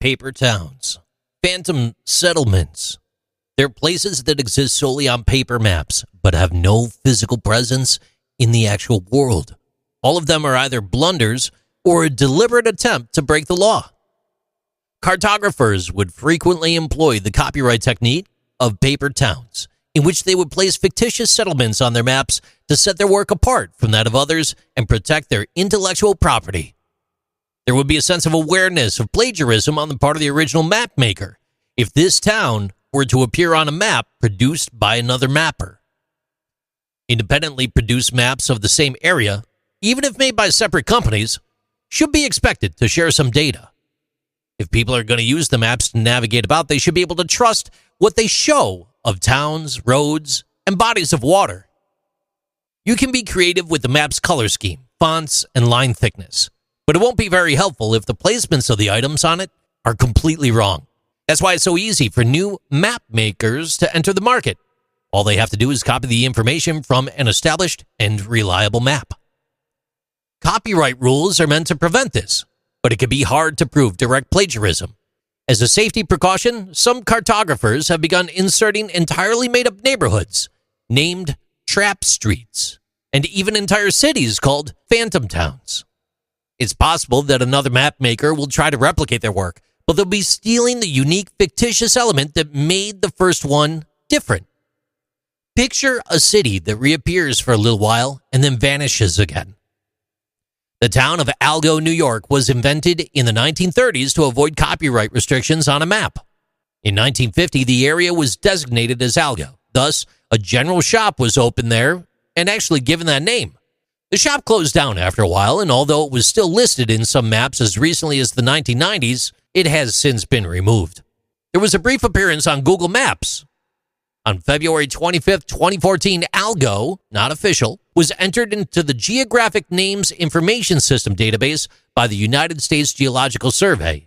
Paper towns. Phantom settlements. They're places that exist solely on paper maps, but have no physical presence in the actual world. All of them are either blunders or a deliberate attempt to break the law. Cartographers would frequently employ the copyright technique of paper towns, in which they would place fictitious settlements on their maps to set their work apart from that of others and protect their intellectual property. There would be a sense of awareness of plagiarism on the part of the original map maker if this town were to appear on a map produced by another mapper. Independently produced maps of the same area, even if made by separate companies, should be expected to share some data. If people are going to use the maps to navigate about, they should be able to trust what they show of towns, roads, and bodies of water. You can be creative with the map's color scheme, fonts, and line thickness, but it won't be very helpful if the placements of the items on it are completely wrong. That's why it's so easy for new map makers to enter the market. All they have to do is copy the information from an established and reliable map. Copyright rules are meant to prevent this, but it can be hard to prove direct plagiarism. As a safety precaution, some cartographers have begun inserting entirely made-up neighborhoods named trap streets, and even entire cities called phantom towns. It's possible that another map maker will try to replicate their work, but they'll be stealing the unique fictitious element that made the first one different. Picture a city that reappears for a little while and then vanishes again. The town of Algo, New York was invented in the 1930s to avoid copyright restrictions on a map. In 1950, the area was designated as Algo. Thus, a general shop was opened there and actually given that name. The shop closed down after a while, and although it was still listed in some maps as recently as the 1990s, it has since been removed. There was a brief appearance on Google Maps. On February 25th, 2014, Algo, not official, was entered into the Geographic Names Information System database by the United States Geological Survey.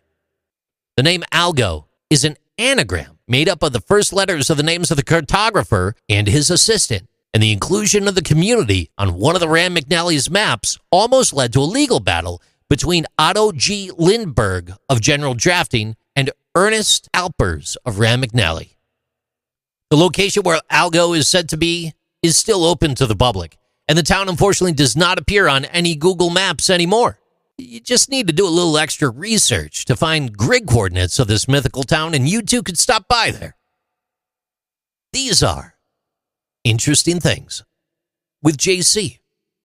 The name Algo is an anagram made up of the first letters of the names of the cartographer and his assistant, and the inclusion of the community on one of the Rand McNally's maps almost led to a legal battle between Otto G. Lindbergh of General Drafting and Ernest Alpers of Rand McNally. The location where Algo is said to be is still open to the public, and the town unfortunately does not appear on any Google Maps anymore. You just need to do a little extra research to find grid coordinates of this mythical town, and you too could stop by there. These are Interesting Things with JC.